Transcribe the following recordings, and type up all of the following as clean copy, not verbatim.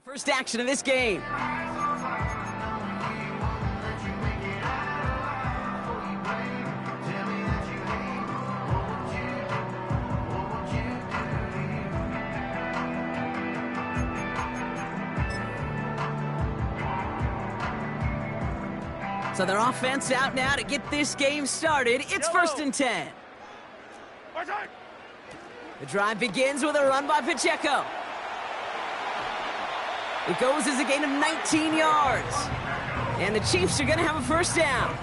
First action of this game. So their offense out now to get this game started. It's first and 10. The drive begins with a run by Pacheco. It goes as a gain of 19 yards. And the Chiefs are going to have a first down.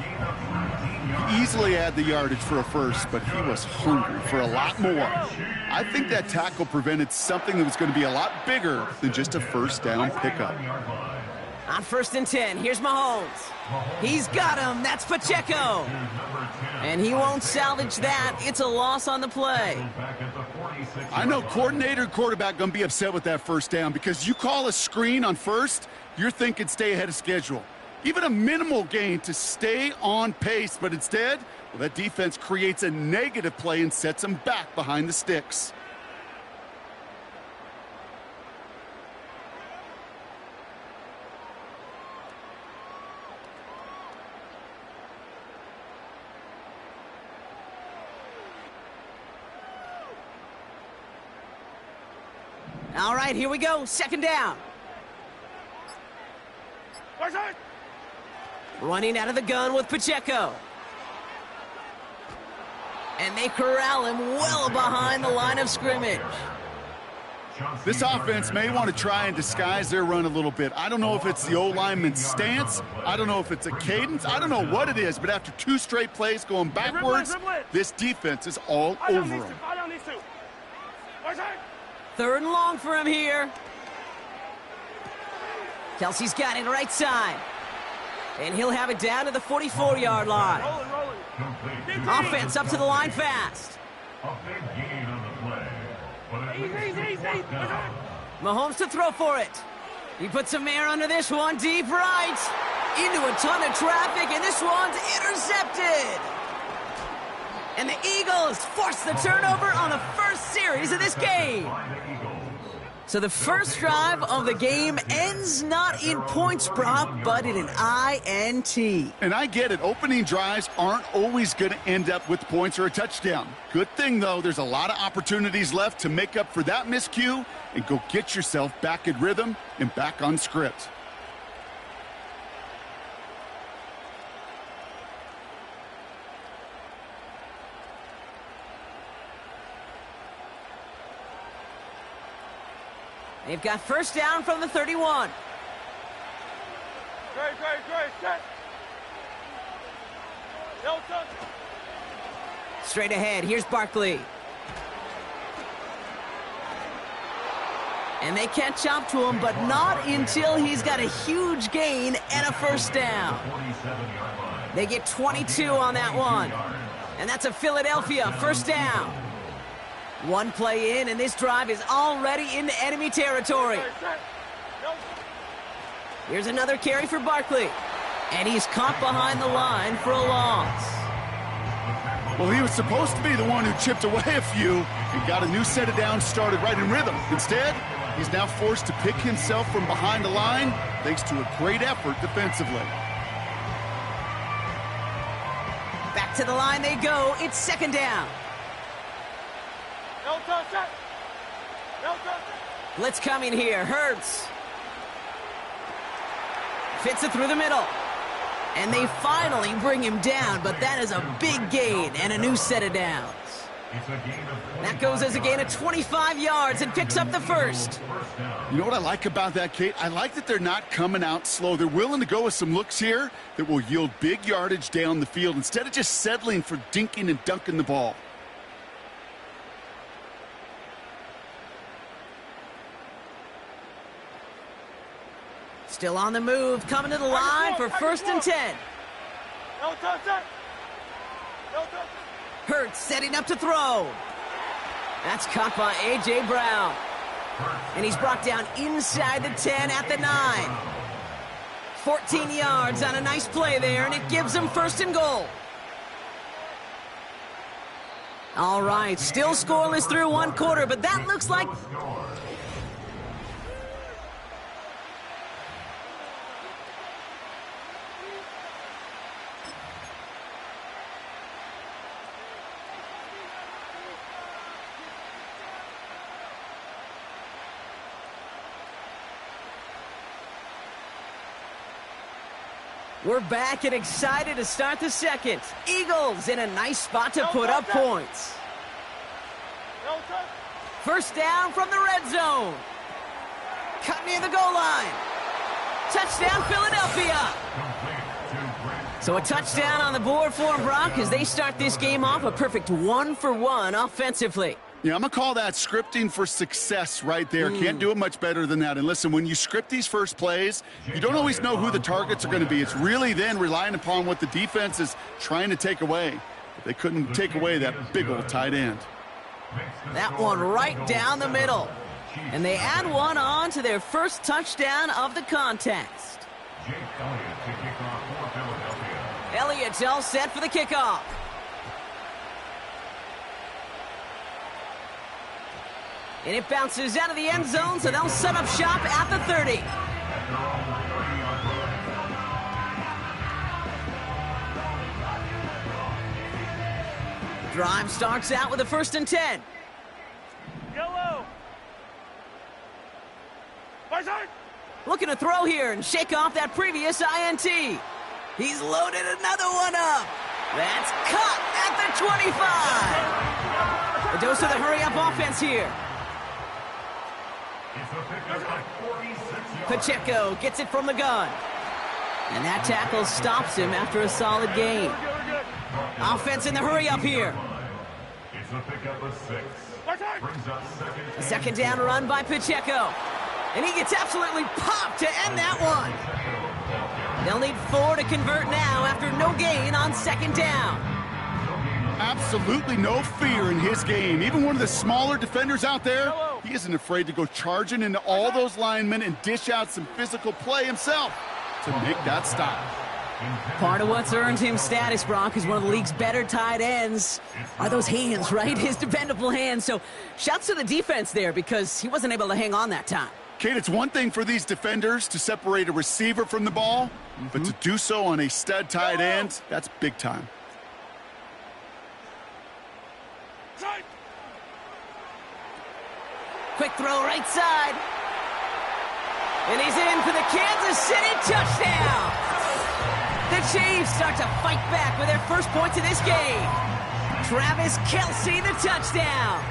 He easily had the yardage for a first, but he was hungry for a lot more. I think that tackle prevented something that was going to be a lot bigger than just a first down pickup. On first and 10, here's Mahomes. He's got him. That's Pacheco. And he won't salvage that. It's a loss on the play. I know coordinator and quarterback going to be upset with that first down because you call a screen on first, you're thinking stay ahead of schedule. Even a minimal gain to stay on pace, but instead, well, that defense creates a negative play and sets them back behind the sticks. All right, here we go. Second down. Running out of the gun with Pacheco. And they corral him well behind the line of scrimmage. This offense may want to try and disguise their run a little bit. I don't know if it's the O-lineman's stance. I don't know if it's a cadence. I don't know what it is, but after two straight plays going backwards, this defense is all over them. Third and long for him here. Kelsey's got it right side. And he'll have it down to the 44-yard line. Offense up to the line fast. Mahomes to throw for it. He puts some air under this one, deep right. Into a ton of traffic, and this one's intercepted. And the Eagles force the turnover on the first series of this game. So the first drive of the game ends not in points, Brock, but in an INT. And I get it. Opening drives aren't always going to end up with points or a touchdown. Good thing, though, there's a lot of opportunities left to make up for that miscue and go get yourself back in rhythm and back on script. They've got first down from the 31. Straight ahead, here's Barkley. And they catch up to him, but not until he's got a huge gain and a first down. They get 22 on that one. And that's a Philadelphia first down. One play in, and this drive is already into enemy territory. Here's another carry for Barkley. And he's caught behind the line for a loss. Well, he was supposed to be the one who chipped away a few and got a new set of downs started right in rhythm. Instead, he's now forced to pick himself from behind the line thanks to a great effort defensively. Back to the line they go. It's second down. Blitz coming here. Hurts. Fits it through the middle. And they finally bring him down, but that is a big gain and a new set of downs. That goes as a gain of 25 yards and picks up the first. You know what I like about that, Kate? I like that they're not coming out slow. They're willing to go with some looks here that will yield big yardage down the field instead of just settling for dinking and dunking the ball. Still on the move, coming to the line for first and 10. Hurts setting up to throw. That's caught by A.J. Brown. And he's brought down inside the 10 at the 9. 14 yards on a nice play there, and it gives them first and goal. All right, still scoreless through one quarter, but that looks like... We're back and excited to start the second. Eagles in a nice spot to put up points. First down from the red zone. Cut near the goal line. Touchdown, Philadelphia. So a touchdown on the board for them, Brock, as they start this game off a perfect 1-for-1 offensively. Yeah, I'm going to call that scripting for success right there. Can't do it much better than that. And listen, when you script these first plays, you don't always know who the targets are going to be. It's really then relying upon what the defense is trying to take away. But they couldn't take away that big old tight end. That one right down the middle. And they add one on to their first touchdown of the contest. Elliott's all set for the kickoff. And it bounces out of the end zone, so they'll set up shop at the 30. Drive starts out with a 1st and 10. Yellow. Looking to throw here and shake off that previous INT. He's loaded another one up. That's cut at the 25. A dose of the hurry-up offense here. Pacheco gets it from the gun. And that tackle stops him after a solid gain. Offense in the hurry-up here. A second down run by Pacheco. And he gets absolutely popped to end that one. They'll need 4 to convert now after no gain on second down. Absolutely no fear in his game. Even one of the smaller defenders out there, he isn't afraid to go charging into all those linemen and dish out some physical play himself to make that stop. Part of what's earned him status, Brock, is one of the league's better tight ends are those hands, right? His dependable hands. So shouts to the defense there because he wasn't able to hang on that time. Kate, it's one thing for these defenders to separate a receiver from the ball, but to do so on a stud tight end, that's big time. Quick throw right side. And he's in for the Kansas City touchdown. The Chiefs start to fight back with their first points of this game. Travis Kelce, the touchdown.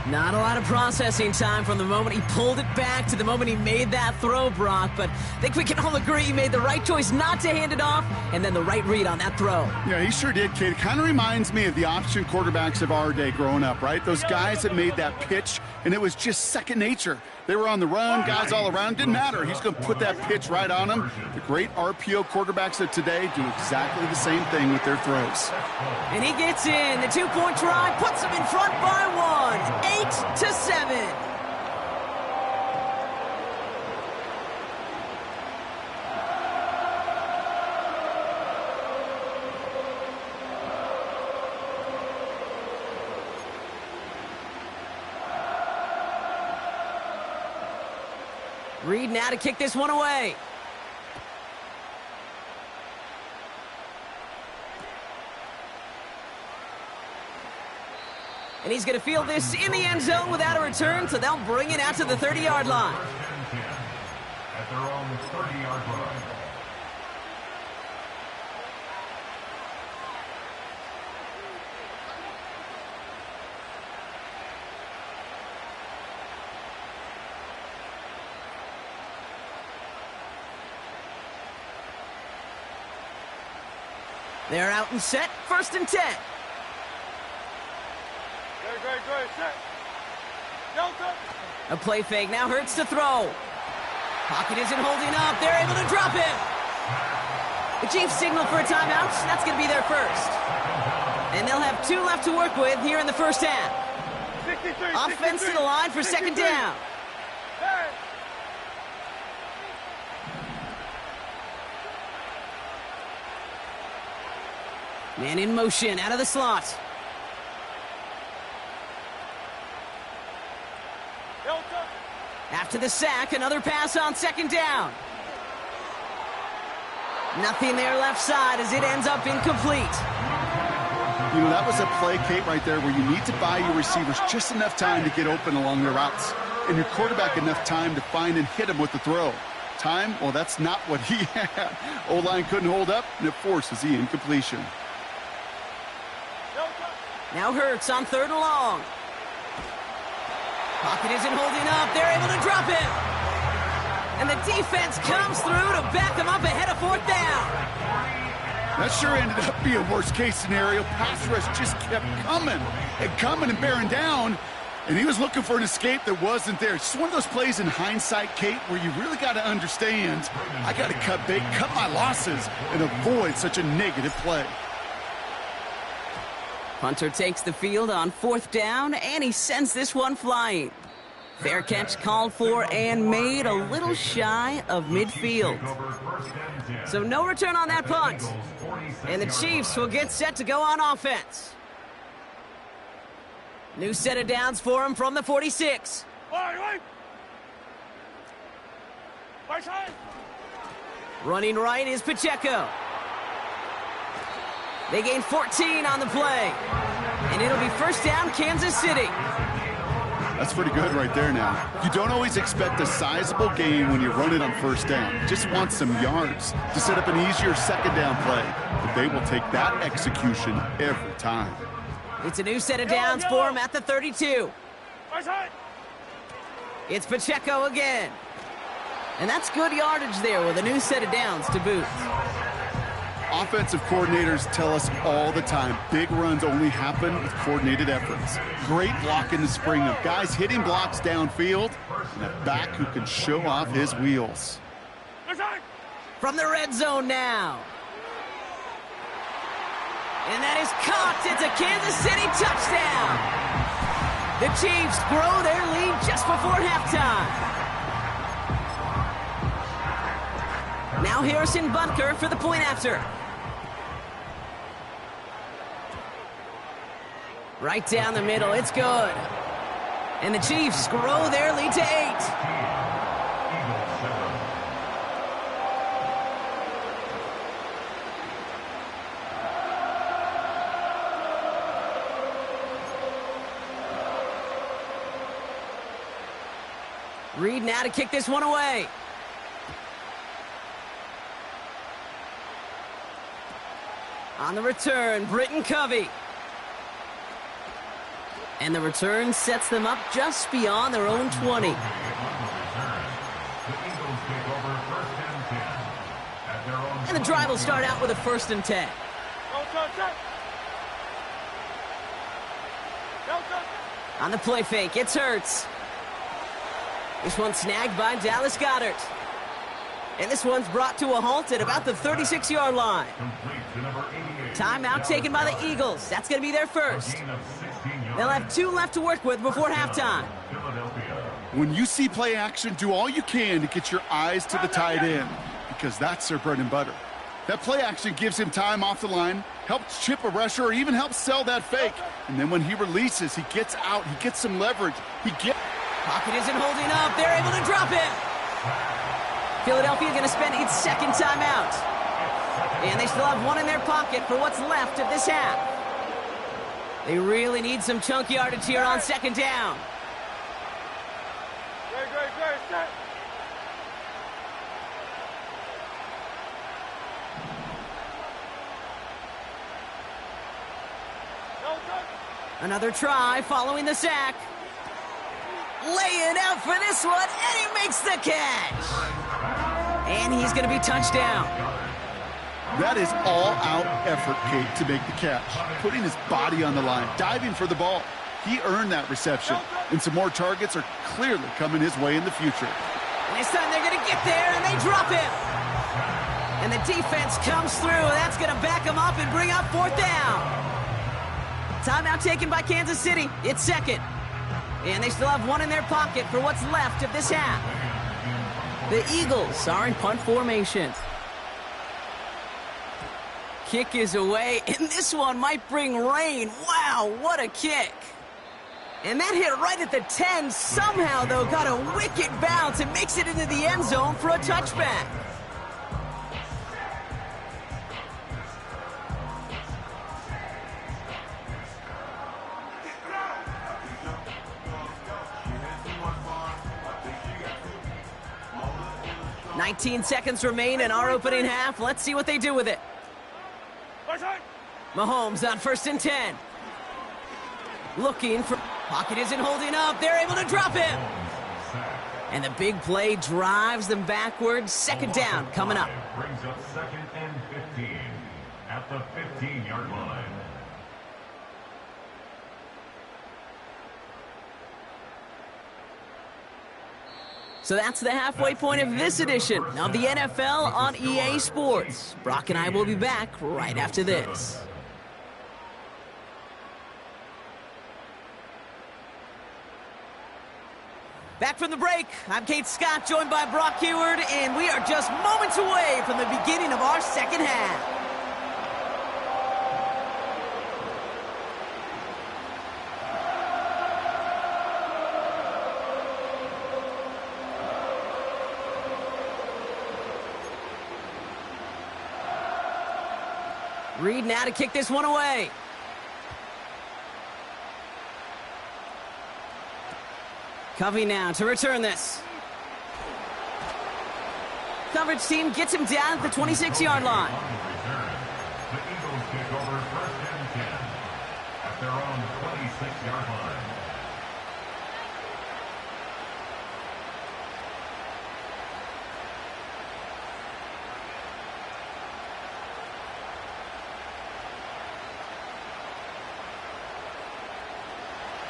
Not a lot of processing time from the moment he pulled it back to the moment he made that throw, Brock. But I think we can all agree he made the right choice not to hand it off, and then the right read on that throw. Yeah, he sure did, Kate. It kind of reminds me of the option quarterbacks of our day growing up, right? Those guys that made that pitch, and it was just second nature. They were on the run, guys all around. Didn't matter. He's going to put that pitch right on them. The great RPO quarterbacks of today do exactly the same thing with their throws. And he gets in. The 2-point try puts him in front by 1, 8-7. Reed now to kick this one away. And he's going to field this in the end zone without a return, so they'll bring it out to the 30-yard line. At their own 30-yard line. They're out and set, 1st and 10. Great, set. A play fake now hurts to throw. Pocket isn't holding up. They're able to drop him. The Chiefs signal for a timeout. That's going to be their first. And they'll have 2 left to work with here in the first half. 63, Offense 63, to the line for 2nd down. Hey. Man in motion, out of the slot. After the sack, another pass on 2nd down. Nothing there left side as it ends up incomplete. You know, that was a play, Kate, right there where you need to buy your receivers just enough time to get open along their routes, and your quarterback enough time to find and hit them with the throw. Time, well, that's not what he had. O-line couldn't hold up, and it forces the incompletion. Now Hurts on 3rd and long. Pocket isn't holding up. They're able to drop him. And the defense comes through to back him up ahead of 4th down. That sure ended up being a worst-case scenario. Pass rush just kept coming and bearing down. And he was looking for an escape that wasn't there. It's just one of those plays in hindsight, Kate, where you really got to understand, I got to cut bait, cut my losses, and avoid such a negative play. Punter takes the field on 4th down, and he sends this one flying. Fair catch called for and made a little shy of midfield. So no return on that punt. And the Chiefs will get set to go on offense. New set of downs for him from the 46. Running right is Pacheco. They gain 14 on the play. And it'll be 1st down, Kansas City. That's pretty good right there now. You don't always expect a sizable gain when you run it on 1st down. Just want some yards to set up an easier 2nd down play. But they will take that execution every time. It's a new set of downs for him at the 32. It's Pacheco again. And that's good yardage there with a new set of downs to boot. Offensive coordinators tell us all the time, big runs only happen with coordinated efforts. Great block in the spring of guys hitting blocks downfield and a back who can show off his wheels. From the red zone now. And that is caught. It's a Kansas City touchdown. The Chiefs grow their lead just before halftime. Now Harrison Butker for the point after. Right down the middle, it's good. And the Chiefs grow their lead to 8. Reed now to kick this one away. On the return, Britton Covey. And the return sets them up just beyond their own 20. And the drive will start out with a 1st and 10. On the play fake, it's Hurts. This one's snagged by Dallas Goedert. And this one's brought to a halt at about the 36-yard line. Timeout taken by the Eagles. That's going to be their first. They'll have 2 left to work with before halftime. When you see play action, do all you can to get your eyes to the tight end, because that's their bread and butter. That play action gives him time off the line, helps chip a rusher, or even helps sell that fake. And then when he releases, he gets out, he gets some leverage. Pocket isn't holding up. They're able to drop it. Philadelphia going to spend its 2nd timeout. And they still have 1 in their pocket for what's left of this half. They really need some chunk yardage here on 2nd down. Another try following the sack. Laying out for this one, and he makes the catch. And he's going to be touchdown. That is all-out effort, Kate, to make the catch. Putting his body on the line, diving for the ball. He earned that reception, and some more targets are clearly coming his way in the future. And this time they're going to get there, and they drop him. And the defense comes through, and that's going to back him up and bring up 4th down. Timeout taken by Kansas City. It's 2nd. And they still have 1 in their pocket for what's left of this half. The Eagles are in punt formation. Kick is away, and this one might bring rain. Wow, what a kick. And that hit right at the 10. Somehow, though, got a wicked bounce and makes it into the end zone for a touchback. 19 seconds remain in our opening half. Let's see what they do with it. Mahomes on 1st and 10. Looking for... Pocket isn't holding up. They're able to drop him. And the big play drives them backwards. 2nd down coming up. Brings up 2nd and 15 at the 15-yard line. So that's the halfway point of this edition of the NFL on EA Sports. Brock and I will be back right after this. Back from the break, I'm Kate Scott, joined by Brock Huard, and we are just moments away from the beginning of our second half. Reed now to kick this one away. Covey now to return this. Coverage team gets him down at the 26-yard line. The Eagles kick over 1st and 10 at their own 26-yard line.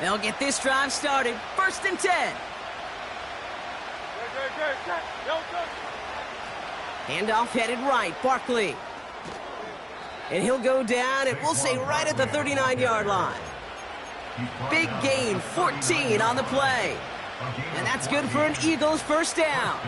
They'll get this drive started. 1st and 10. Handoff headed right. Barkley. And he'll go down, and we'll say right at the 39-yard line. Big gain, 14 on the play. And that's good for an Eagles 1st down.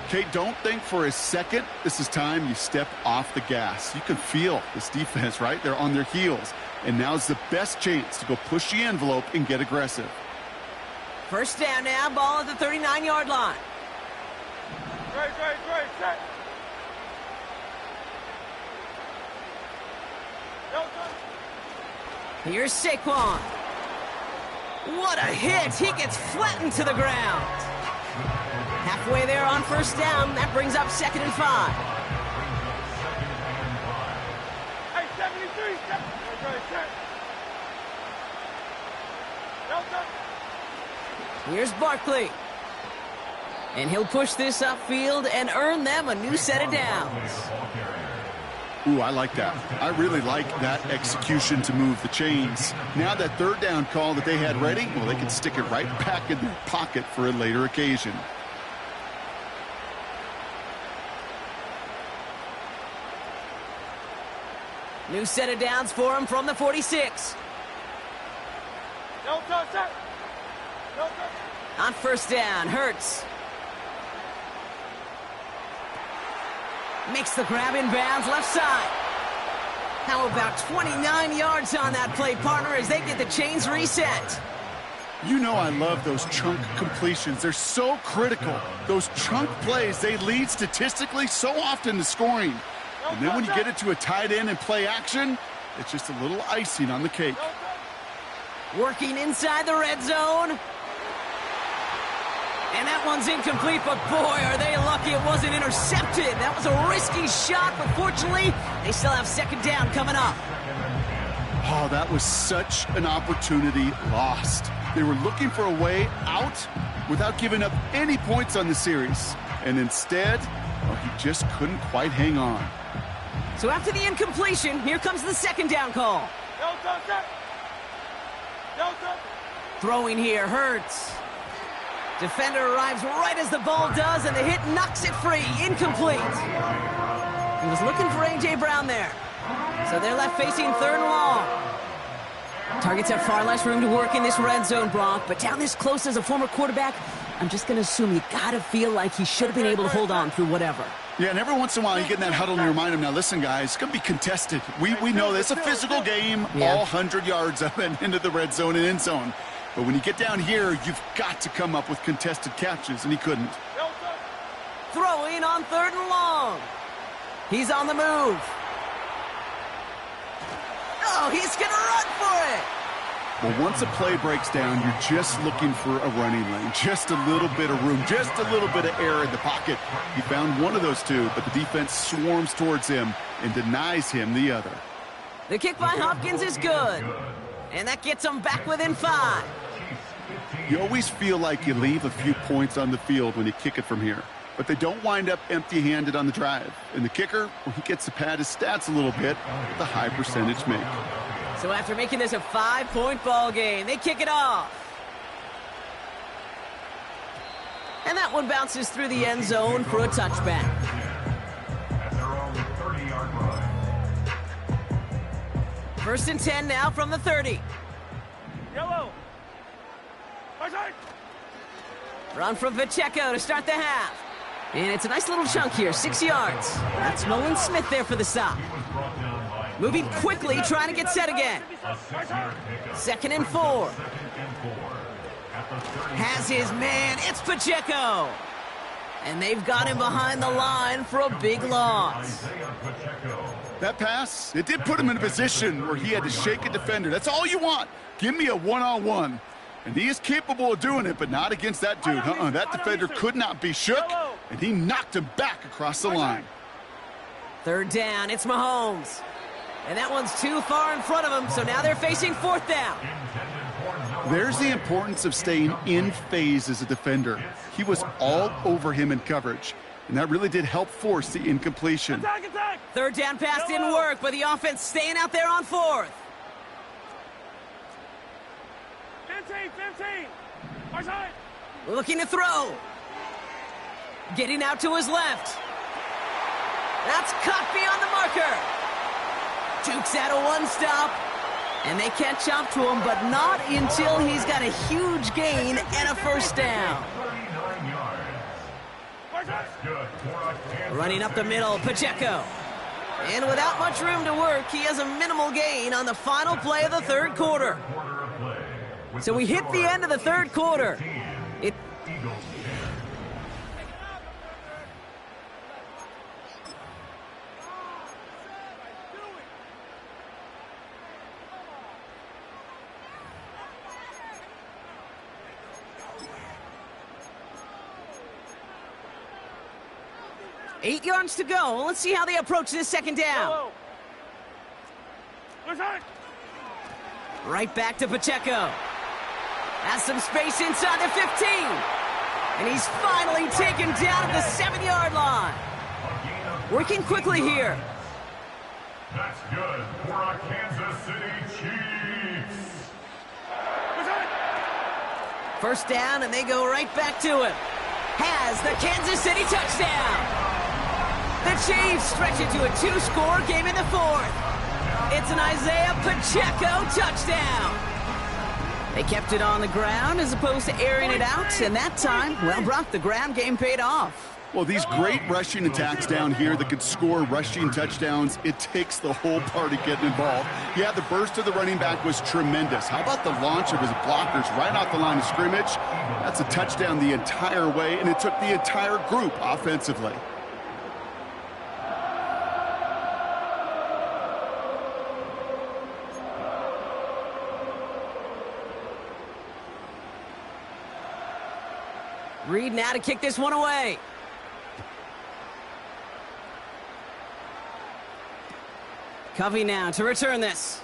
Kate, don't think for a second this is time you step off the gas. You can feel this defense, right? They're on their heels. And now's the best chance to go push the envelope and get aggressive. 1st down now, ball at the 39-yard line. Set. Here's Saquon. What a hit. He gets flattened to the ground. Halfway there on 1st down. That brings up 2nd and 5. Hey, 73, set. Here's Barkley. And he'll push this upfield and earn them a new set of downs. Ooh, I like that. I really like that execution to move the chains. Now that 3rd down call that they had ready, well, they can stick it right back in their pocket for a later occasion. New set of downs for him from the 46. On 1st down, Hurts. Makes the grab in bounds left side. How about 29 yards on that play, partner, as they get the chains reset? You know I love those chunk completions. They're so critical. Those chunk plays, they lead statistically so often to scoring. And then when you get it to a tight end and play action, it's just a little icing on the cake. Working inside the red zone. And that one's incomplete, but boy, are they lucky it wasn't intercepted. That was a risky shot, but fortunately, they still have 2nd down coming up. Oh, that was such an opportunity lost. They were looking for a way out without giving up any points on the series. And instead, well, he just couldn't quite hang on. So after the incompletion, here comes the 2nd down call. Throwing here, Hurts. Defender arrives right as the ball does, and the hit knocks it free. Incomplete. He was looking for A.J. Brown there. So they're left facing 3rd and long. Targets have far less room to work in this red zone, Brock, but down this close as a former quarterback, I'm just going to assume you got to feel like he should have been able to hold on through whatever. Yeah, and every once in a while you get in that huddle and you remind him, now listen, guys, it's going to be contested. We know this. It's a physical game, all 100 yards of it into the red zone and end zone. But when you get down here, you've got to come up with contested catches, and he couldn't. Throwing on 3rd and long. He's on the move. Oh, he's going to run for it. Well, once a play breaks down, you're just looking for a running lane, just a little bit of room, just a little bit of air in the pocket. He found one of those two, but the defense swarms towards him and denies him the other. The kick by Hopkins is good, and that gets them back within 5. You always feel like you leave a few points on the field when you kick it from here, but they don't wind up empty-handed on the drive. And the kicker, well, he gets to pad his stats a little bit with a high percentage make. So after making this a 5-point ball game, they kick it off. And that one bounces through the end zone for a touchback. At their own 30-yard line. 1st and 10 now from the 30. Yellow. Right side. Run from Pacheco to start the half. And it's a nice little chunk here, 6 yards. That's Nolan Smith there for the stop. Moving quickly, trying to get set again. 2nd and 4. Has his man, it's Pacheco. And they've got him behind the line for a big loss. That pass, it did put him in a position where he had to shake a defender. That's all you want. Give me a one-on-one. And he is capable of doing it, but not against that dude. That defender could not be shook, and he knocked him back across the line. 3rd down, it's Mahomes. And that one's too far in front of him, so now they're facing 4th down. There's the importance of staying in phase as a defender. He was all over him in coverage, and that really did help force the incompletion. Attack, attack. 3rd down pass didn't work, but the offense staying out there on 4th. 15. Right side. Looking to throw. Getting out to his left. That's caught beyond the marker. Jukes out a one-stop. And they catch up to him, but not until he's got a huge gain and a 1st down. 39 yards. Right side. Good. Running up the middle, Pacheco. And without much room to work, he has a minimal gain on the final play of the 3rd quarter. So we hit the end of the 3rd quarter. It Eagles 8 yards to go. Let's see how they approach this 2nd down. Yellow. Right side. Right back to Pacheco. Has some space inside the 15. And he's finally taken down at the 7-yard line. Working quickly here. That's good for our Kansas City Chiefs. Right side. 1st down, and they go right back to it. Has the Kansas City touchdown. The Chiefs stretch it to a 2-score game in the 4th. It's an Isaiah Pacheco touchdown. They kept it on the ground as opposed to airing it out, and that time, well, Brock, the ground game paid off. Well, these great rushing attacks down here that could score rushing touchdowns, it takes the whole party getting involved. Yeah, the burst of the running back was tremendous. How about the launch of his blockers right off the line of scrimmage? That's a touchdown the entire way, and it took the entire group offensively. Reed now to kick this one away. Covey now to return this.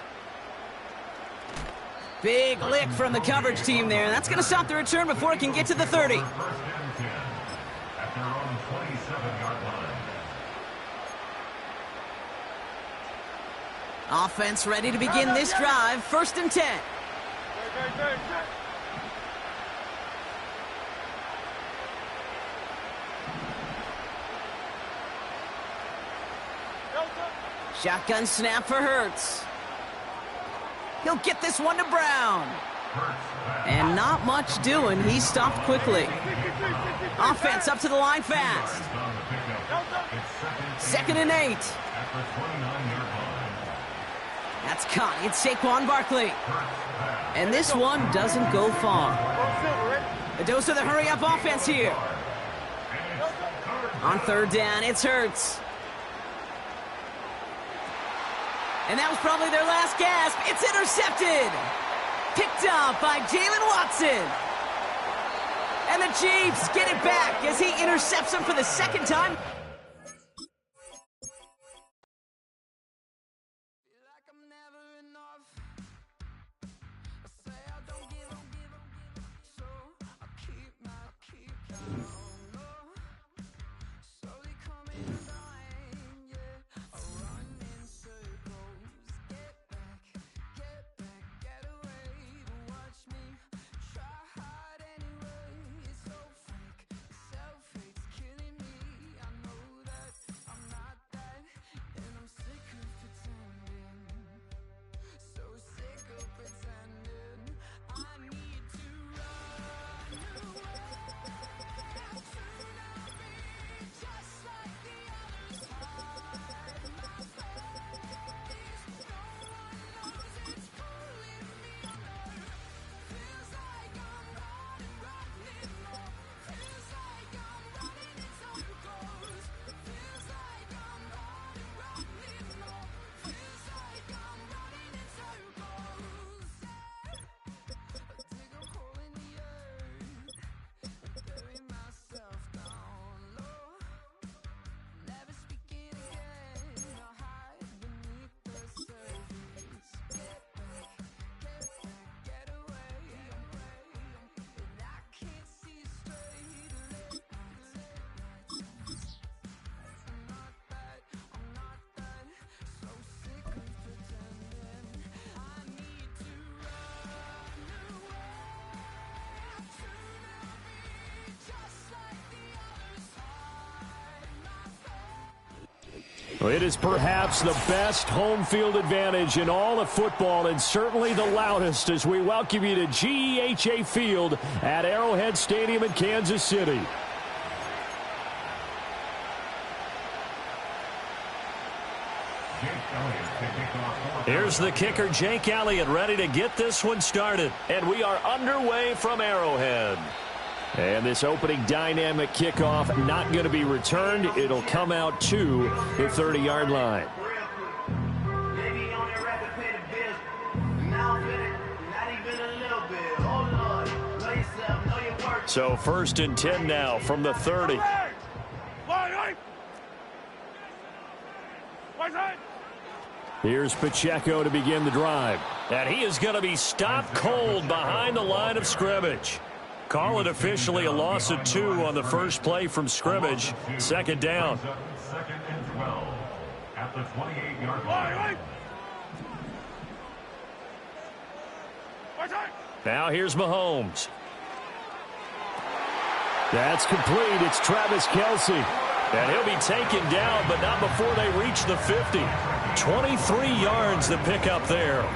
Big lick from the coverage team there. That's going to stop the return before it can get to the 30. 1st and 10 at their own 27-yard line. Offense ready to begin this drive. 1st and 10. Third. Shotgun snap for Hurts. He'll get this one to Brown. And not much doing. He stopped quickly. Offense up to the line fast. 2nd and 8. That's caught. It's Saquon Barkley. And this one doesn't go far. A dose of the hurry-up offense here. On 3rd down, it's Hurts. And that was probably their last gasp. It's intercepted. Picked off by Jalen Watson. And the Chiefs get it back as he intercepts him for the second time. It is perhaps the best home field advantage in all of football, and certainly the loudest, as we welcome you to GEHA Field at Arrowhead Stadium in Kansas City. Here's the kicker, Jake Elliott, ready to get this one started. And we are underway from Arrowhead. And this opening dynamic kickoff not going to be returned. It'll come out to the 30-yard line. So 1st and 10 now from the 30. Here's Pacheco to begin the drive. And he is going to be stopped cold behind the line of scrimmage. Call it officially a loss of 2 on the first play from scrimmage. 2nd down. 2nd and 12 at the 28-yard line. Now here's Mahomes. That's complete. It's Travis Kelce. And he'll be taken down, but not before they reach the 50. 23 yards to pick up there.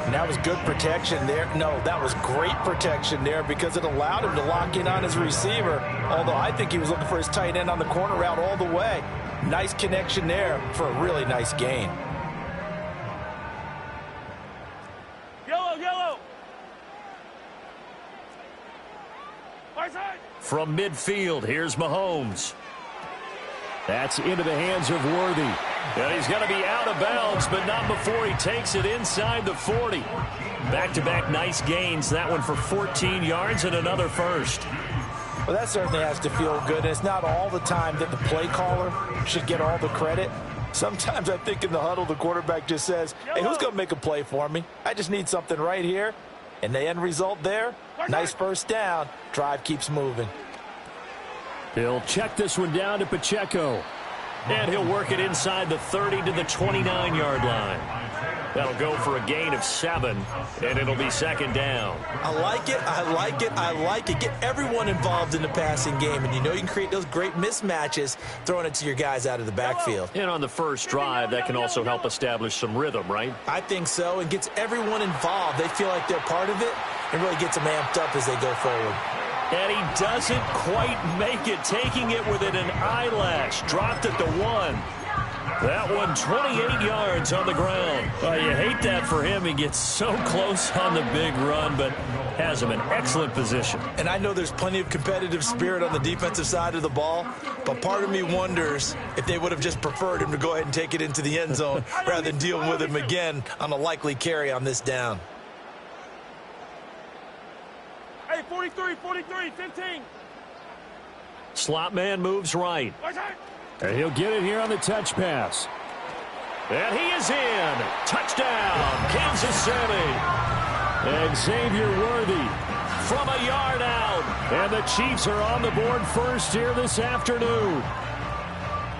And that was good protection there. No, that was great protection there because it allowed him to lock in on his receiver. Although I think he was looking for his tight end on the corner route all the way. Nice connection there for a really nice gain. Yellow. From midfield, here's Mahomes. That's into the hands of Worthy. And he's going to be out of bounds, but not before he takes it inside the 40. Back-to-back nice gains. That one for 14 yards and another first. Well, that certainly has to feel good. And it's not all the time that the play caller should get all the credit. Sometimes I think in the huddle, the quarterback just says, hey, who's going to make a play for me? I just need something right here. And the end result there, nice first down. Drive keeps moving. He'll check this one down to Pacheco. And he'll work it inside the 30 to the 29-yard line. That'll go for a gain of 7, and it'll be 2nd down. I like it. Get everyone involved in the passing game, and you know you can create those great mismatches throwing it to your guys out of the backfield. And on the first drive, that can also help establish some rhythm, right? I think so, and gets everyone involved. They feel like they're part of it, and really gets them amped up as they go forward. And he doesn't quite make it, taking it within an eyelash. Dropped at the 1. That one 28 yards on the ground. You hate that for him. He gets so close on the big run, but has him in excellent position. And I know there's plenty of competitive spirit on the defensive side of the ball, but part of me wonders if they would have just preferred him to go ahead and take it into the end zone rather than dealing with him again on a likely carry on this down. Hey, 43, 15. Slot man moves right. Where's that? And he'll get it here on the touch pass. And he is in. Touchdown, Kansas City. And Xavier Worthy from a yard out. And the Chiefs are on the board first here this afternoon.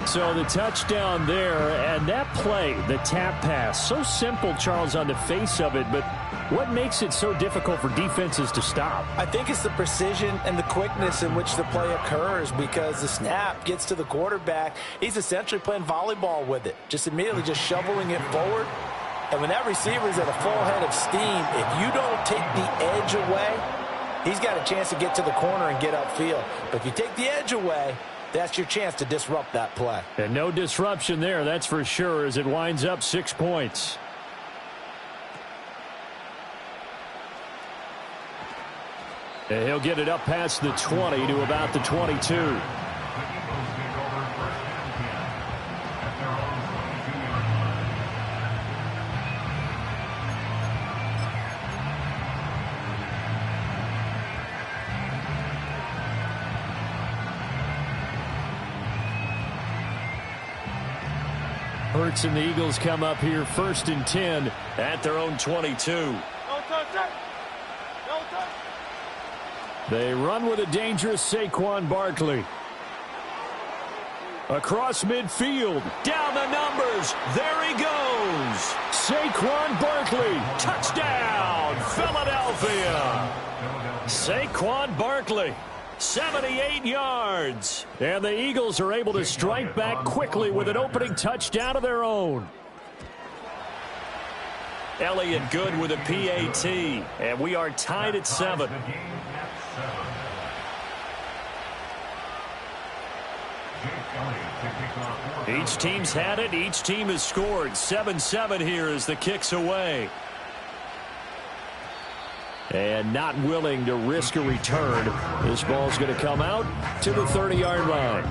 So the touchdown there, and that play, the tap pass, so simple, Charles, on the face of it, but what makes it so difficult for defenses to stop? I think it's the precision and the quickness in which the play occurs, because the snap gets to the quarterback. He's essentially playing volleyball with it, just immediately just shoveling it forward. And when that receiver's at a full head of steam, if you don't take the edge away, he's got a chance to get to the corner and get upfield. But if you take the edge away, that's your chance to disrupt that play. And no disruption there, that's for sure, as it winds up 6 points. And he'll get it up past the 20 to about the 22. Hurts and the Eagles come up here 1st and 10 at their own 22. They run with a dangerous Saquon Barkley. Across midfield, down the numbers, there he goes. Saquon Barkley, touchdown, Philadelphia. Saquon Barkley, 78 yards. And the Eagles are able to strike back quickly with an opening touchdown of their own. Elliott good with a PAT, and we are tied at 7. Each team's had it. Each team has scored. 7-7 here as the kick's away. And not willing to risk a return. This ball's going to come out to the 30-yard line.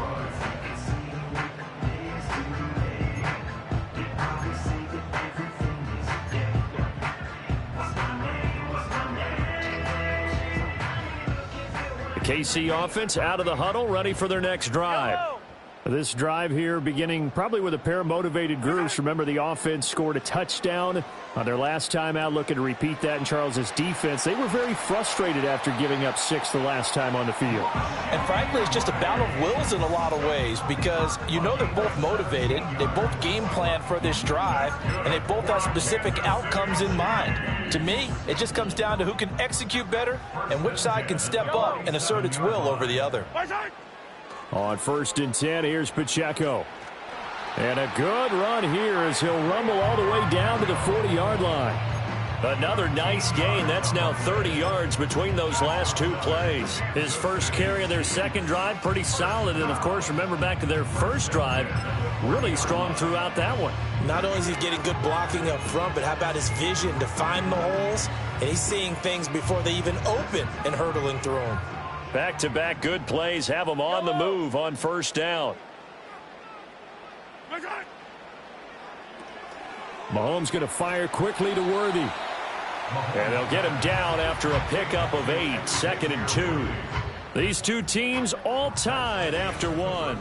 The KC offense out of the huddle, ready for their next drive. This drive here beginning probably with a pair of motivated groups. Remember, the offense scored a touchdown on their last time out, looking to repeat that in Charles's defense. They were very frustrated after giving up 6 the last time on the field. And frankly, it's just a battle of wills in a lot of ways, because you know they're both motivated. They both game plan for this drive, and they both have specific outcomes in mind. To me, it just comes down to who can execute better and which side can step up and assert its will over the other. On 1st and 10, here's Pacheco. And a good run here as he'll rumble all the way down to the 40-yard line. Another nice gain. That's now 30 yards between those last 2 plays. His first carry of their second drive, pretty solid. And, of course, remember back to their first drive, really strong throughout that one. Not only is he getting good blocking up front, but how about his vision to find the holes? And he's seeing things before they even open and hurdling through them. Back-to-back good plays have them on the move on 1st down. Mahomes going to fire quickly to Worthy. And they'll get him down after a pickup of 8, 2nd and 2. These two teams all tied after 1.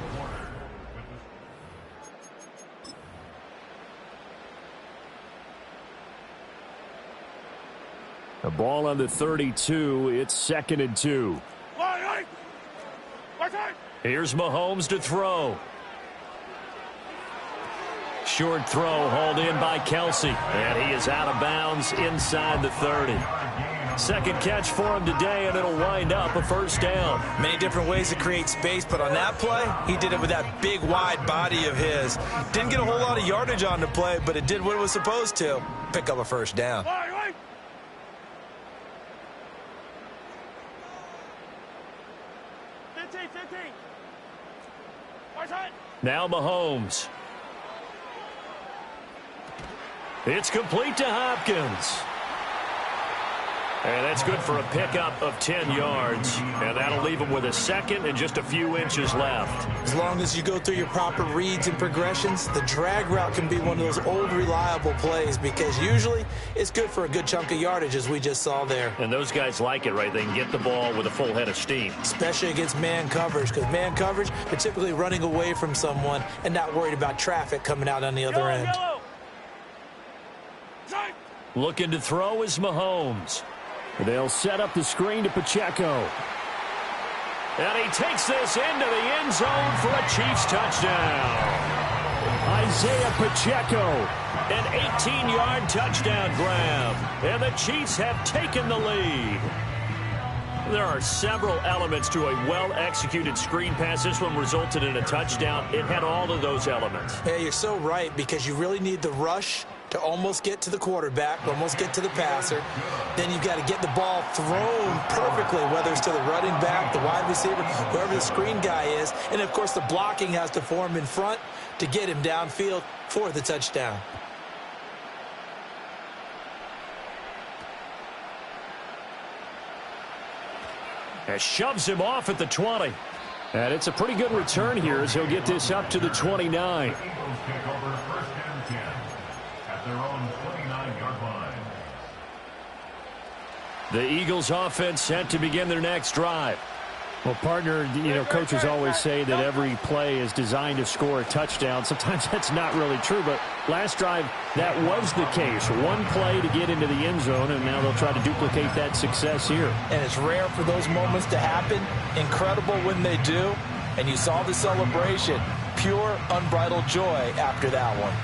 The ball on the 32. It's 2nd and 2. Here's Mahomes to throw. Short throw hauled in by Kelsey. And he is out of bounds inside the 30. Second catch for him today, and it'll wind up a 1st down. Many different ways to create space, but on that play, he did it with that big, wide body of his. Didn't get a whole lot of yardage on the play, but it did what it was supposed to. Pick up a 1st down. Now Mahomes. It's complete to Hopkins. And that's good for a pickup of 10 yards. And that'll leave him with a second and just a few inches left. As long as you go through your proper reads and progressions, the drag route can be one of those old reliable plays because usually it's good for a good chunk of yardage, as we just saw there. And those guys like it, right? They can get the ball with a full head of steam. Especially against man coverage, because man coverage, they're typically running away from someone and not worried about traffic coming out on the other end. Looking to throw is Mahomes. They'll set up the screen to Pacheco. And he takes this into the end zone for a Chiefs touchdown. Isaiah Pacheco, an 18-yard touchdown grab. And the Chiefs have taken the lead. There are several elements to a well-executed screen pass. This one resulted in a touchdown. It had all of those elements. Yeah, you're so right, because you really need the rush to almost get to the quarterback, almost get to the passer. Then you've got to get the ball thrown perfectly, whether it's to the running back, the wide receiver, whoever the screen guy is. And, of course, the blocking has to form in front to get him downfield for the touchdown. That shoves him off at the 20. And it's a pretty good return here as he'll get this up to the 29. The Eagles take over first and 10 at their own 29-yard line. The Eagles offense set to begin their next drive. Well, partner, coaches always say that every play is designed to score a touchdown. Sometimes that's not really true, but last drive, that was the case. One play to get into the end zone, and now they'll try to duplicate that success here. And it's rare for those moments to happen. Incredible when they do. And you saw the celebration. Pure, unbridled joy after that one.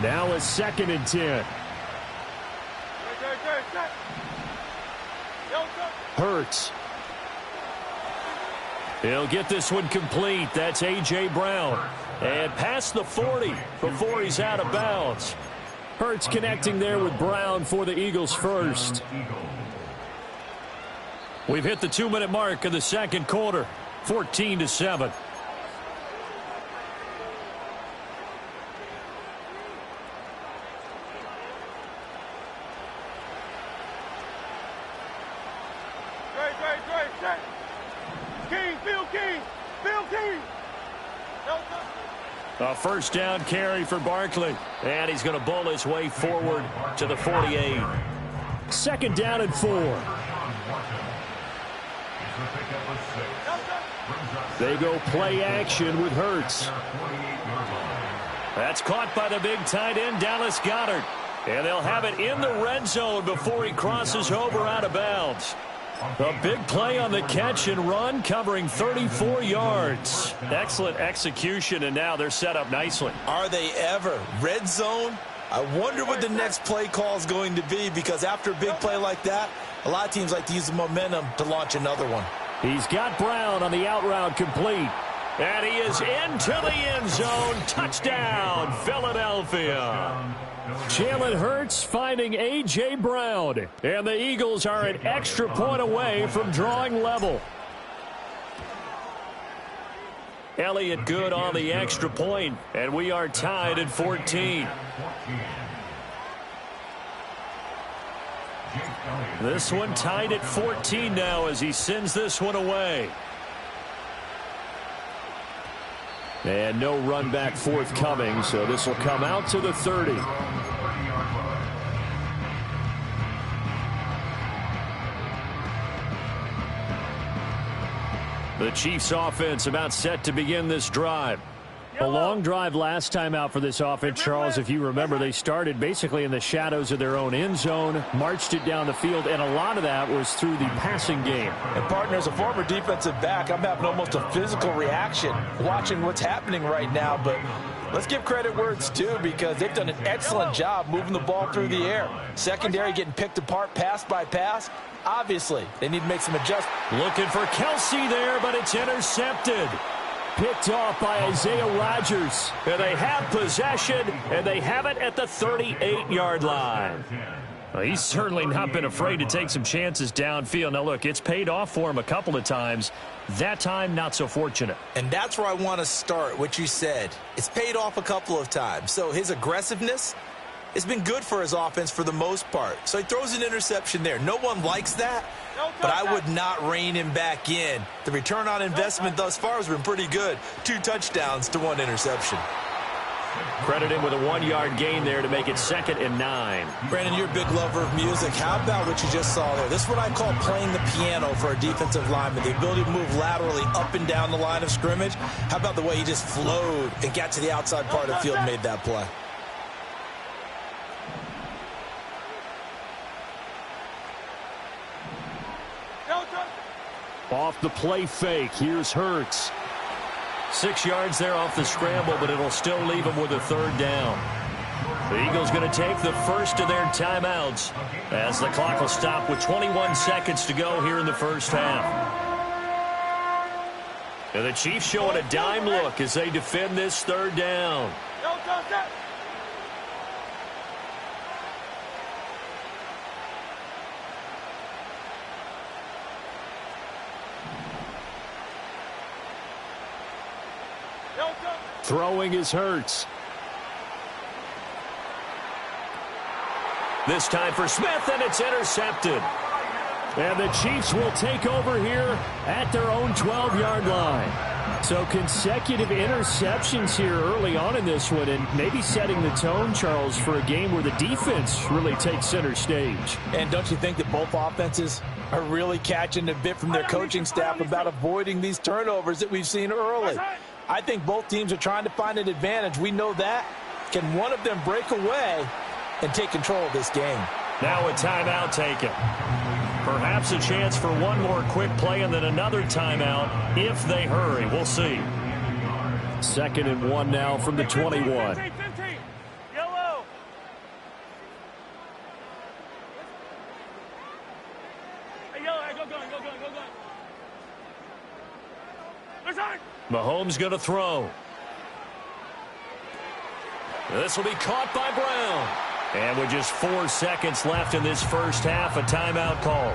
Now a 2nd and 10. Hurts. He'll get this one complete. That's A.J. Brown. And past the 40 before he's out of bounds. Hurts connecting there with Brown for the Eagles first. We've hit the 2-minute mark of the second quarter. 14-7. A first down carry for Barkley. And he's going to bowl his way forward to the 48. 2nd down and 4. They go play action with Hurts. That's caught by the big tight end, Dallas Goedert. And they'll have it in the red zone before he crosses over out of bounds. A big play on the catch and run, covering 34 yards. Excellent execution, and now they're set up nicely. Are they ever? Red zone? I wonder what the next play call is going to be, because after a big play like that, a lot of teams like to use the momentum to launch another one. He's got Brown on the out route complete. And he is into the end zone. Touchdown, Philadelphia. Jalen Hurts finding A.J. Brown. And the Eagles are an extra point away from drawing level. Elliott good on the extra point, and we are tied at 14. This one tied at 14 now as he sends this one away. And no run back forthcoming, so this will come out to the 30. The Chiefs offense about set to begin this drive. A long drive last time out for this offense, Charles. If you remember, they started basically in the shadows of their own end zone, marched it down the field, and a lot of that was through the passing game. And, partner, as a former defensive back, I'm having almost a physical reaction watching what's happening right now. But let's give credit where it's due, because they've done an excellent job moving the ball through the air. Secondary getting picked apart pass by pass. Obviously, they need to make some adjustments. Looking for Kelsey there, but it's intercepted. Picked off by Isaiah Rodgers. And they have possession, and they have it at the 38-yard line. Well, he's certainly not been afraid to take some chances downfield. Now, look, it's paid off for him a couple of times. That time, not so fortunate. And that's where I want to start, what you said. It's paid off a couple of times. So his aggressiveness it's been good for his offense for the most part. So he throws an interception there. No one likes that, but I would not rein him back in. The return on investment thus far has been pretty good. 2 touchdowns to 1 interception. Credit him with a 1-yard gain there to make it 2nd and 9. Brandon, you're a big lover of music. How about what you just saw there? This is what I call playing the piano for a defensive lineman. The ability to move laterally up and down the line of scrimmage. How about the way he just flowed and got to the outside part of the field and made that play? Off the play fake, here's Hurts. 6 yards there off the scramble, but it'll still leave him with a 3rd down. The Eagles going to take the first of their timeouts as the clock will stop with 21 seconds to go here in the first half. And the Chiefs showing a dime look as they defend this 3rd down. Throwing is Hurts. This time for Smith, and it's intercepted. And the Chiefs will take over here at their own 12-yard line. So consecutive interceptions here early on in this one, and maybe setting the tone, Charles, for a game where the defense really takes center stage. And don't you think that both offenses are really catching a bit from their coaching staff about avoiding these turnovers that we've seen early? I think both teams are trying to find an advantage. We know that. Can one of them break away and take control of this game? Now a timeout taken. Perhaps a chance for one more quick play and then another timeout if they hurry. We'll see. 2nd and 1 now from the 21. 15, 15. Yellow. Hey, yellow, hey, go gun. Mahomes going to throw. This will be caught by Brown. And with just 4 seconds left in this first half, a timeout call.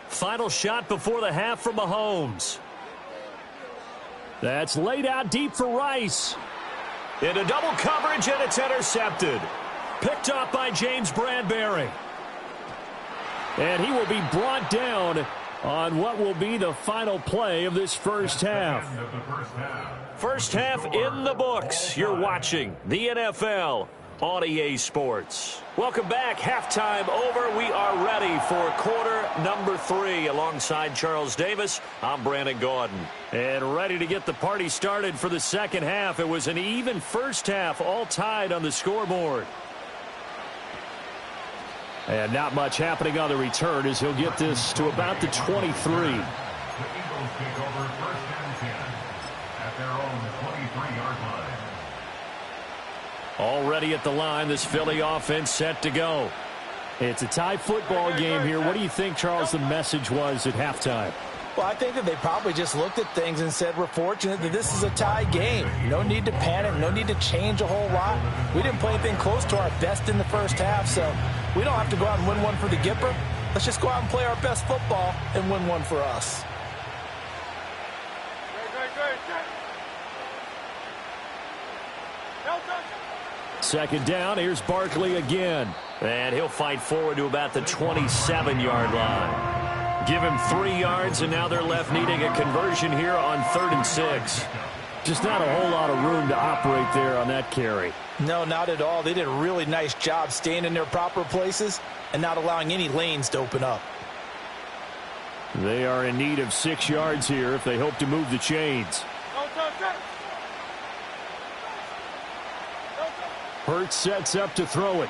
Final shot before the half from Mahomes. That's laid out deep for Rice. Into double coverage, and it's intercepted. Picked off by James Bradbury. And he will be brought down on what will be the final play of this first half. First half in the books. You're watching the NFL on EA Sports. Welcome back. Halftime over. We are ready for quarter number 3. Alongside Charles Davis, I'm Brandon Gaudin. And ready to get the party started for the second half. It was an even first half, all tied on the scoreboard. And not much happening on the return as he'll get this to about the 23. The Eagles take over 1st and 10 at their own 23-yard line. Already at the line, this Philly offense set to go. It's a tie football game here. What do you think, Charles, the message was at halftime? Well, I think that they probably just looked at things and said, we're fortunate that this is a tie game. No need to panic, no need to change a whole lot. We didn't play anything close to our best in the first half, so we don't have to go out and win one for the Gipper. Let's just go out and play our best football and win one for us. Second down, here's Barkley again. And he'll fight forward to about the 27-yard line. Give him 3 yards, and now they're left needing a conversion here on 3rd and 6. Just not a whole lot of room to operate there on that carry. No, not at all. They did a really nice job staying in their proper places and not allowing any lanes to open up. They are in need of 6 yards here if they hope to move the chains. Hurts sets up to throw it.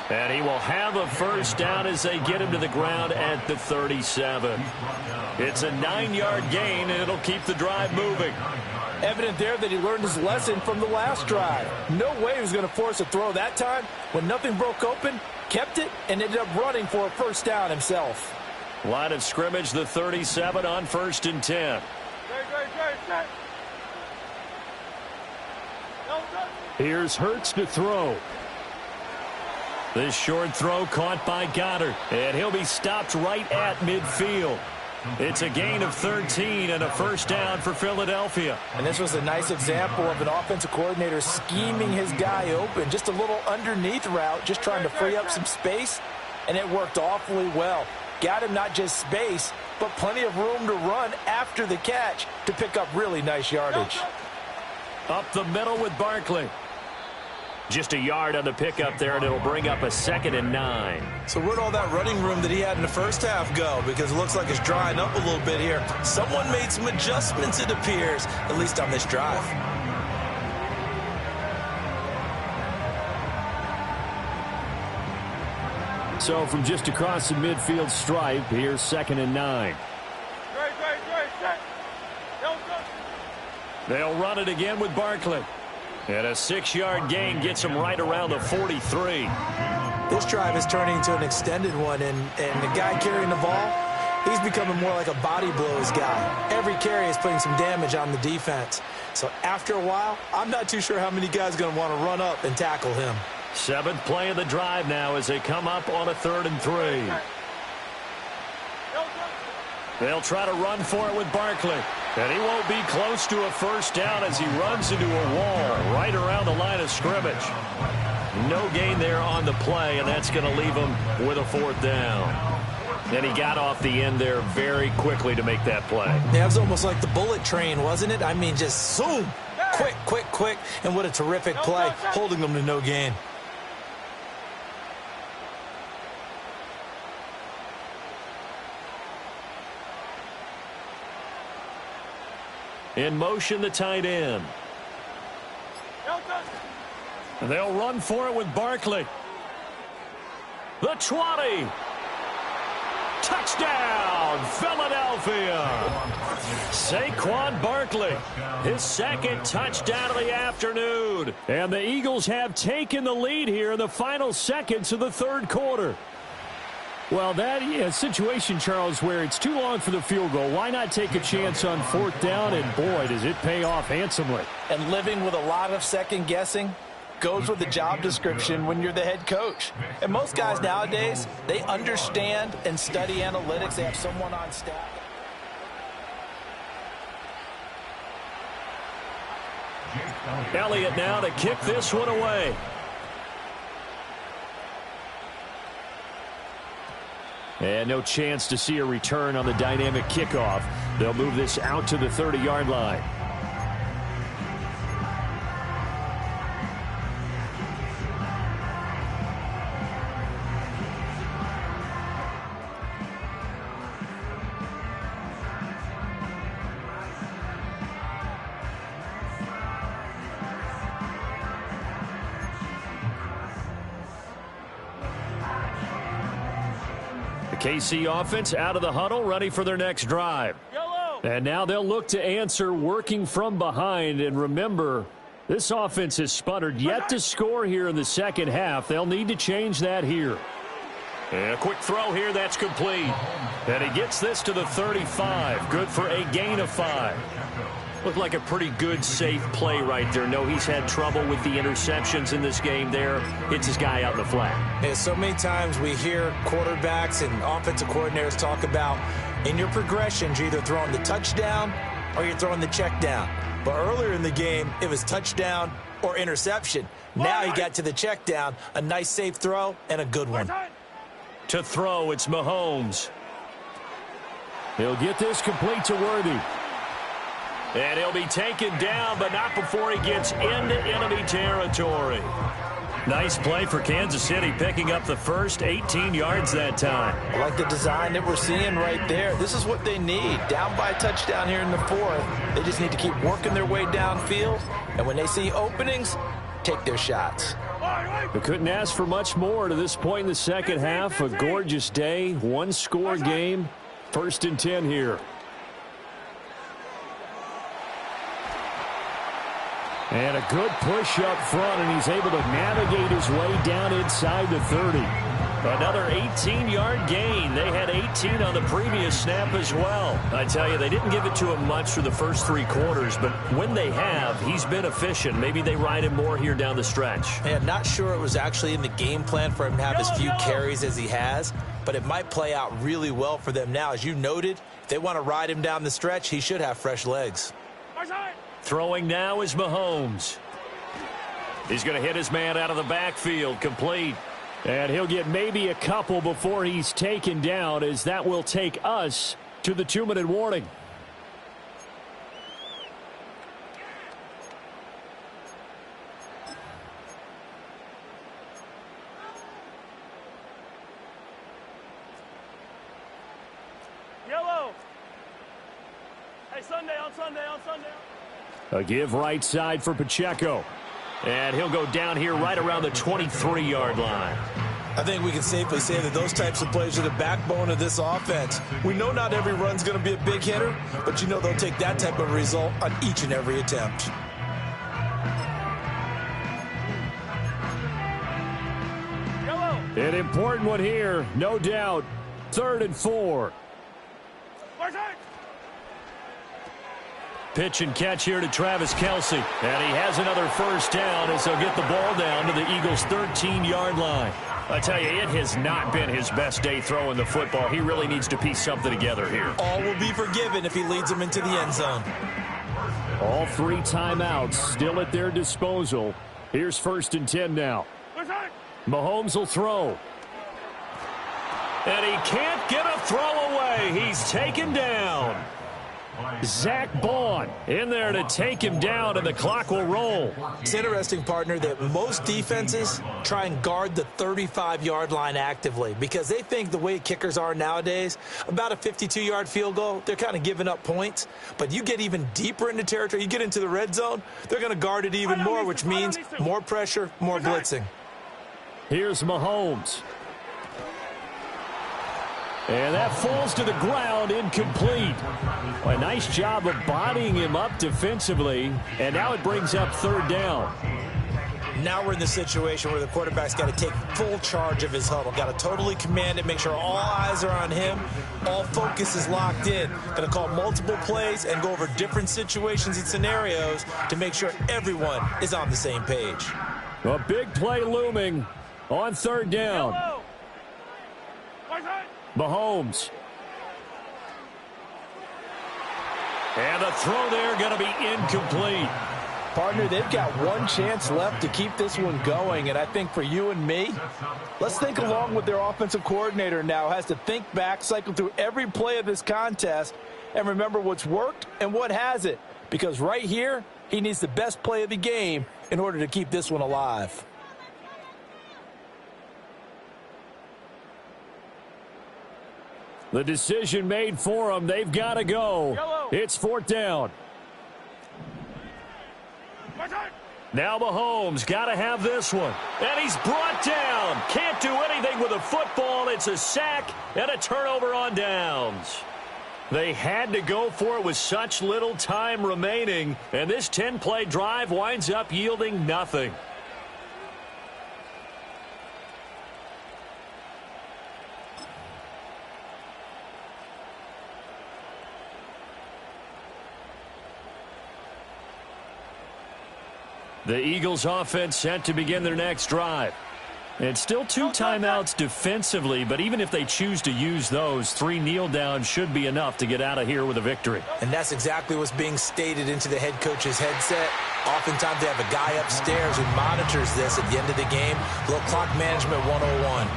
And he will have a first down as they get him to the ground at the 37. It's a 9-yard gain, and it'll keep the drive moving. Evident there that he learned his lesson from the last drive. No way he was going to force a throw that time. When nothing broke open, kept it, and ended up running for a first down himself. Line of scrimmage, the 37 on 1st and 10. Here's Hurts to throw. This short throw caught by Goddard, and he'll be stopped right at midfield. It's a gain of 13 and a first down for Philadelphia. And this was a nice example of an offensive coordinator scheming his guy open. Just a little underneath route, just trying to free up some space, and it worked awfully well. Got him not just space, but plenty of room to run after the catch to pick up really nice yardage. Up the middle with Barkley. Just a yard on the pickup there, and it'll bring up a 2nd and 9. So where'd all that running room that he had in the first half go? Because it looks like it's drying up a little bit here. Someone made some adjustments, it appears, at least on this drive. So from just across the midfield stripe, here's 2nd and 9. They'll run it again with Barkley. And a 6-yard gain gets him right around the 43. This drive is turning into an extended one, and the guy carrying the ball, he's becoming more like a body blows guy. Every carry is putting some damage on the defense. So after a while, I'm not too sure how many guys are going to want to run up and tackle him. 7th play of the drive now as they come up on a 3rd and 3. They'll try to run for it with Barkley. And he won't be close to a first down as he runs into a wall right around the line of scrimmage. No gain there on the play, and that's going to leave him with a 4th down. And he got off the end there very quickly to make that play. Yeah, it was almost like the bullet train, wasn't it? I mean, just zoom. Quick, quick, quick. And what a terrific play, holding them to no gain. In motion, the tight end. They'll run for it with Barkley. The 20. Touchdown, Philadelphia. Saquon Barkley, his 2nd touchdown of the afternoon. And the Eagles have taken the lead here in the final seconds of the 3rd quarter. Well, that is a situation, Charles, where it's too long for the field goal. Why not take a chance on 4th down? And, boy, does it pay off handsomely. And living with a lot of second-guessing goes with the job description when you're the head coach. And most guys nowadays, they understand and study analytics. They have someone on staff. Elliott now to kick this one away. And no chance to see a return on the dynamic kickoff. They'll move this out to the 30-yard line. KC offense out of the huddle, ready for their next drive. And now they'll look to answer working from behind. And remember, this offense has sputtered yet to score here in the second half. They'll need to change that here. And a quick throw here, that's complete. And he gets this to the 35. Good for a gain of 5. Looked like a pretty good, safe play right there. No, he's had trouble with the interceptions in this game there. Hits his guy out in the flat. And so many times we hear quarterbacks and offensive coordinators talk about in your progressions, you're either throwing the touchdown or you're throwing the check down. But earlier in the game, it was touchdown or interception. Now he got to the check down, a nice safe throw and a good one. To throw, it's Mahomes. He'll get this complete to Worthy. And he'll be taken down, but not before he gets into enemy territory. Nice play for Kansas City, picking up the first 18 yards that time. I like the design that we're seeing right there. This is what they need. Down by a touchdown here in the 4th. They just need to keep working their way downfield. And when they see openings, take their shots. They couldn't ask for much more to this point in the second half. A gorgeous day, one-score game. 1st and 10 here. And a good push up front, and he's able to navigate his way down inside the 30. Another 18-yard gain. They had 18 on the previous snap as well. I tell you, they didn't give it to him much for the first 3 quarters, but when they have, he's been efficient. Maybe they ride him more here down the stretch. Yeah, not sure it was actually in the game plan for him to have as few carries as he has, but it might play out really well for them now. As you noted, if they want to ride him down the stretch, he should have fresh legs. Throwing now is Mahomes. He's going to hit his man out of the backfield, complete. And he'll get maybe a couple before he's taken down, as that will take us to the 2-minute warning. Yellow. Hey, Sunday. A give right side for Pacheco. And he'll go down here right around the 23-yard line. I think we can safely say that those types of plays are the backbone of this offense. We know not every run's going to be a big hitter, but you know they'll take that type of result on each and every attempt. An important one here, no doubt. 3rd and 4. Pitch and catch here to Travis Kelce. And he has another first down as he'll get the ball down to the Eagles' 13-yard line. I tell you, it has not been his best day throwing the football. He really needs to piece something together here. All will be forgiven if he leads them into the end zone. All 3 timeouts still at their disposal. Here's 1st and 10 now. Mahomes will throw. And he can't get a throw away. He's taken down. Zach Bond in there to take him down, and the clock will roll. It's interesting, partner, that most defenses try and guard the 35-yard line actively because they think the way kickers are nowadays, about a 52-yard field goal, they're kind of giving up points. But you get even deeper into territory, you get into the red zone, they're going to guard it even more, which means more pressure, more blitzing. Here's Mahomes. And that falls to the ground, incomplete. A nice job of bodying him up defensively, and now it brings up 3rd down. Now we're in the situation where the quarterback's got to take full charge of his huddle. Got to totally command it, make sure all eyes are on him. All focus is locked in. Going to call multiple plays and go over different situations and scenarios to make sure everyone is on the same page. A big play looming on 3rd down. Mahomes. And the throw there going to be incomplete. Partner, they've got one chance left to keep this one going, and I think for you and me, let's think along with their offensive coordinator now. Has to think back, cycle through every play of this contest, and remember what's worked and what hasn't. Because right here, he needs the best play of the game in order to keep this one alive. The decision made for them. They've got to go. Yellow. It's 4th down. Now Mahomes got to have this one. And he's brought down. Can't do anything with a football. It's a sack and a turnover on downs. They had to go for it with such little time remaining. And this 10-play drive winds up yielding nothing. The Eagles offense set to begin their next drive. It's still 2 timeouts defensively, but even if they choose to use those, 3 kneel downs should be enough to get out of here with a victory. And that's exactly what's being stated into the head coach's headset. Oftentimes they have a guy upstairs who monitors this at the end of the game. Little clock management 101.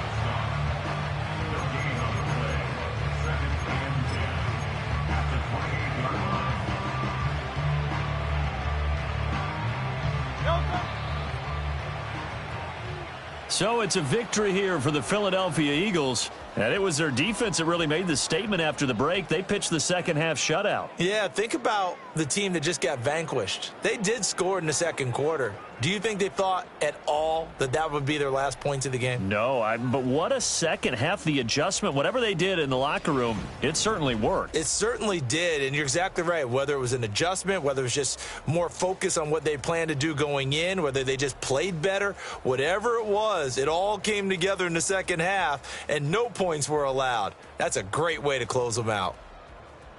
So it's a victory here for the Philadelphia Eagles. And it was their defense that really made the statement after the break. They pitched the second half shutout. Yeah, think about the team that just got vanquished. They did score in the second quarter. Do you think they thought at all that that would be their last points of the game? No, but what a second half. The adjustment, whatever they did in the locker room, it certainly worked. It certainly did, and you're exactly right. Whether it was an adjustment, whether it was just more focus on what they planned to do going in, whether they just played better, whatever it was, it all came together in the second half, and no points were allowed. That's a great way to close them out.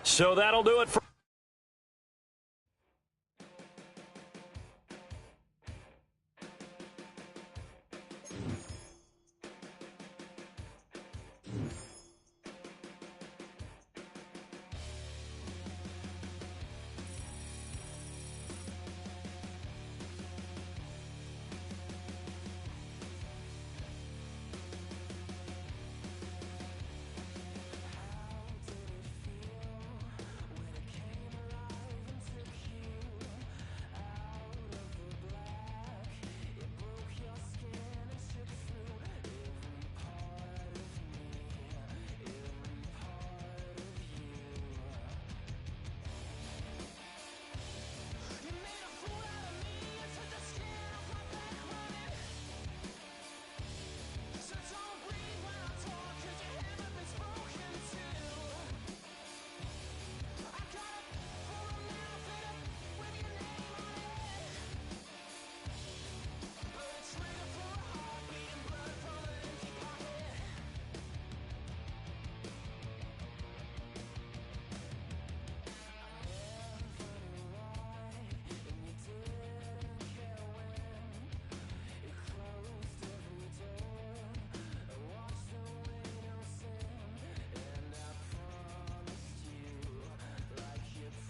So that'll do it for